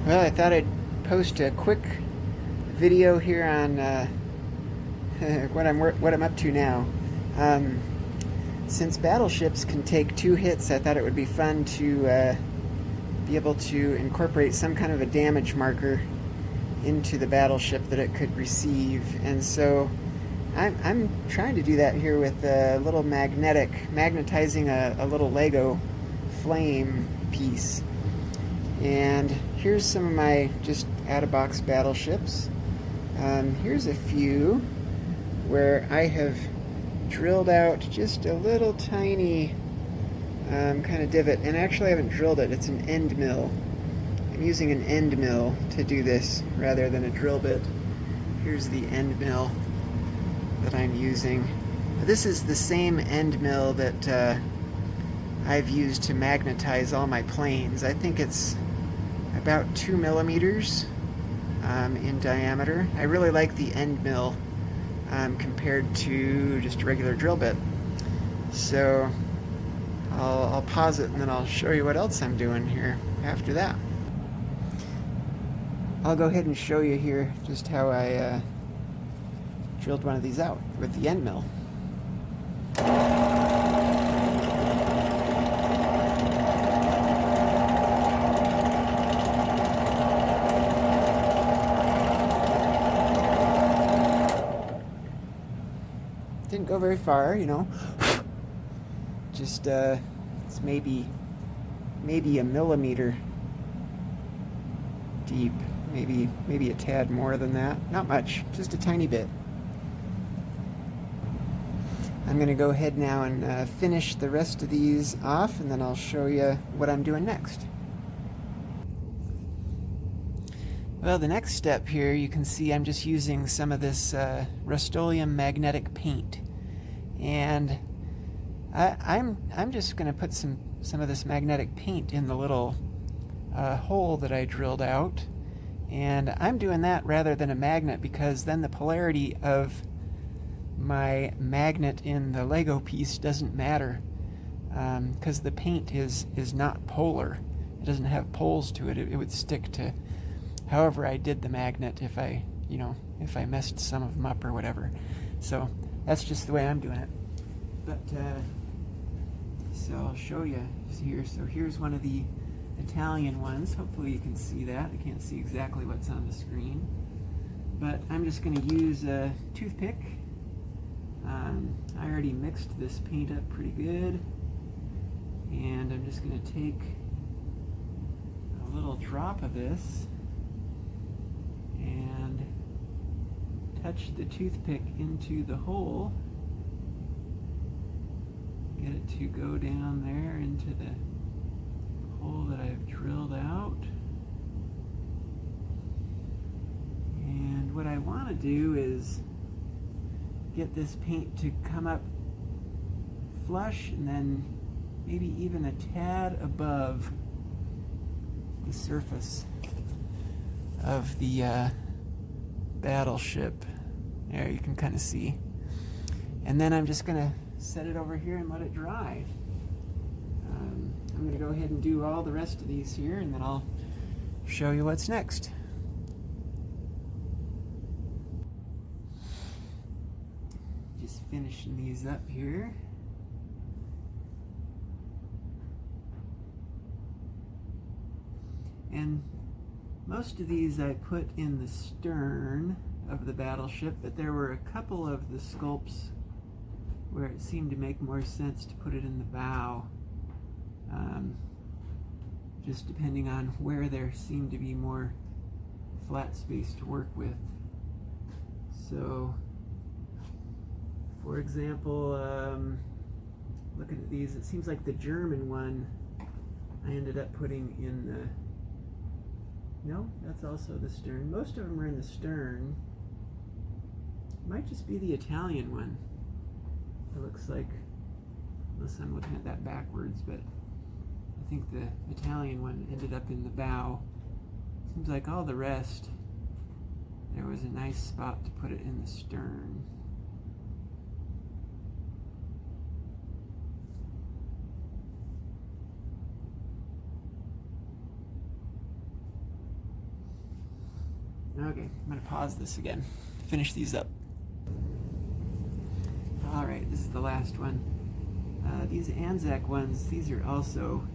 Well, I thought I'd post a quick video here on what I'm up to now. Um, since battleships can take 2 hits, I thought it would be fun to be able to incorporate some kind of a damage marker into the battleship that it could receive. And so I'm trying to do that here with a little magnetizing a little Lego flame piece. And here's some of my just out-of-box battleships. Here's a few where I have drilled out just a little tiny kind of divot. And actually I haven't drilled it, it's an end mill. I'm using an end mill to do this rather than a drill bit. Here's the end mill that I'm using. This is the same end mill that I've used to magnetize all my planes. I think it's about 2 millimeters in diameter. I really like the end mill compared to just a regular drill bit. So I'll pause it and then I'll show you what else I'm doing here after that. I'll go ahead and show you here just how I drilled one of these out with the end mill. Didn't go very far, you know. Just it's maybe a millimeter deep, maybe a tad more than that. Not much, just a tiny bit. I'm going to go ahead now and finish the rest of these off, and then I'll show you what I'm doing next. Well, the next step here, you can see I'm just using some of this Rust-Oleum magnetic paint, and I'm just going to put some of this magnetic paint in the little hole that I drilled out, and I'm doing that rather than a magnet because then the polarity of my magnet in the Lego piece doesn't matter because the paint is not polar. It doesn't have poles to it. It would stick to however I did the magnet if I messed some of them up or whatever. So that's just the way I'm doing it. But so I'll show you here. So here's one of the Italian ones. Hopefully you can see that. I can't see exactly what's on the screen, but I'm just going to use a toothpick. I already mixed this paint up pretty good, and I'm just going to take a little drop of this and touch the toothpick into the hole. Get it to go down there into the hole that I've drilled out. And what I want to do is get this paint to come up flush and then maybe even a tad above the surface of the battleship. There, you can kind of see. And then I'm just going to set it over here and let it dry. I'm going to go ahead and do all the rest of these here, and then I'll show you what's next. Just finishing these up here. And most of these I put in the stern of the battleship, but there were a couple of the sculpts where it seemed to make more sense to put it in the bow, just depending on where there seemed to be more flat space to work with. So, for example, looking at these, it seems like the German one I ended up putting in the... No, that's also the stern. Most of them are in the stern. Might just be the Italian one. It looks like, unless I'm looking at that backwards, but I think the Italian one ended up in the bow. Seems like all the rest, there was a nice spot to put it in the stern. Okay, I'm going to pause this again. Finish these up. Alright, this is the last one. These Anzac ones, these are also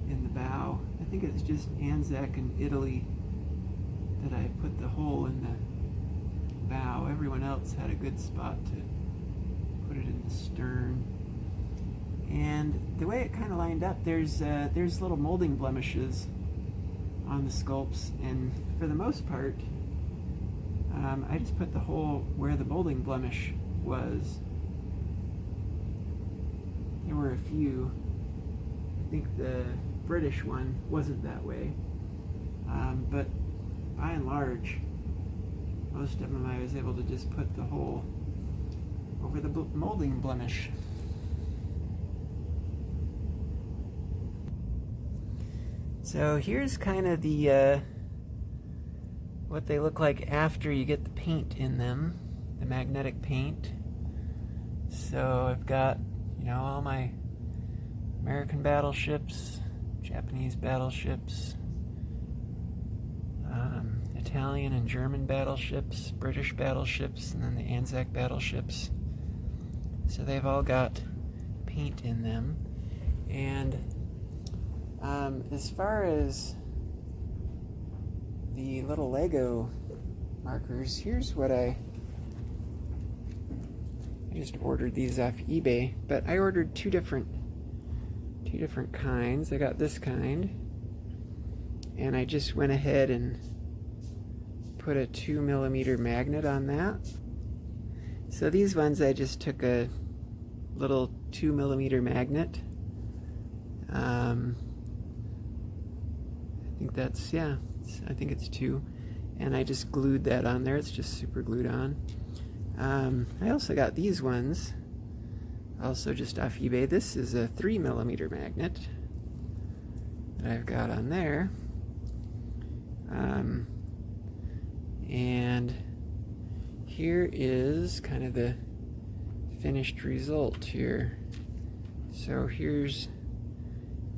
in the bow. I think it's just Anzac and Italy that I put the hole in the bow. Everyone else had a good spot to put it in the stern. And the way it kind of lined up, there's little molding blemishes on the sculpts, and for the most part, I just put the hole where the molding blemish was. There were a few. I think the British one wasn't that way, but by and large, most of them I was able to just put the hole over the molding blemish. So here's kind of the what they look like after you get the paint in them, the magnetic paint. So I've got, you know, all my American battleships, Japanese battleships, Italian and German battleships, British battleships, and then the Anzac battleships. So they've all got paint in them. And as far as the little Lego markers, here's what I just ordered these off eBay, but I ordered two different kinds. I got this kind, and I just went ahead and put a 2mm magnet on that. So these ones, I just took a little 2mm magnet. I think that's, yeah, I think it's 2. And I just glued that on there. It's just super glued on. I also got these ones, also just off eBay. This is a 3mm magnet that I've got on there. And here is kind of the finished result here. So here's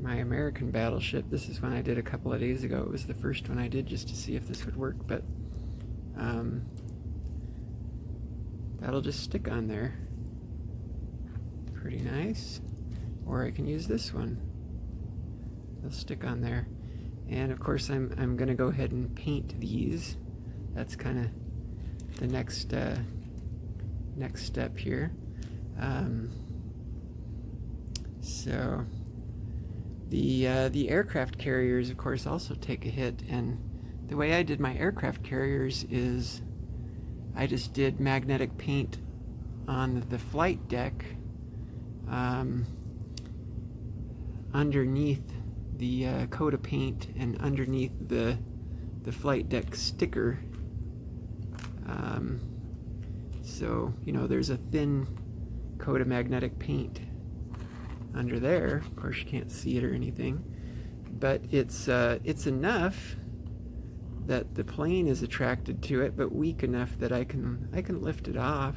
my American battleship. This is one I did a couple of days ago. It was the first one I did just to see if this would work, but that'll just stick on there. Pretty nice. Or I can use this one. It'll stick on there. And of course I'm gonna go ahead and paint these. That's kind of the next step here. So the aircraft carriers, of course, also take a hit. And the way I did my aircraft carriers is I just did magnetic paint on the flight deck, underneath the coat of paint and underneath the flight deck sticker. So, you know, there's a thin coat of magnetic paint under there. Of course, you can't see it or anything, but it's enough that the plane is attracted to it, but weak enough that I can lift it off.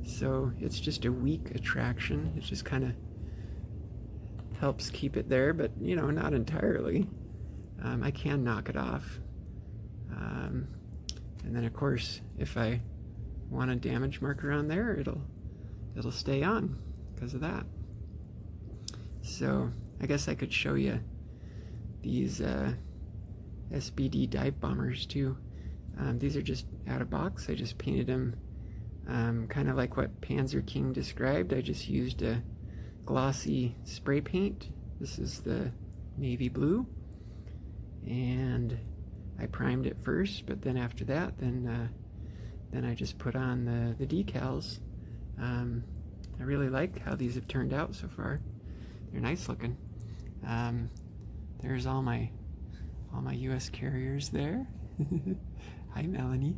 So it's just a weak attraction. It just kind of helps keep it there, but you know, not entirely. I can knock it off. And then of course, if I want a damage marker on there, it'll stay on because of that. So I guess I could show you these SBD dive bombers too. These are just out of box. I just painted them kind of like what Panzer King described. I just used a glossy spray paint. This is the navy blue, and I primed it first, but then after that, then I just put on the decals. I really like how these have turned out so far. They're nice looking. There's all my U.S. carriers there. Hi, Melanie.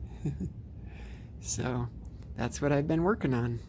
So that's what I've been working on.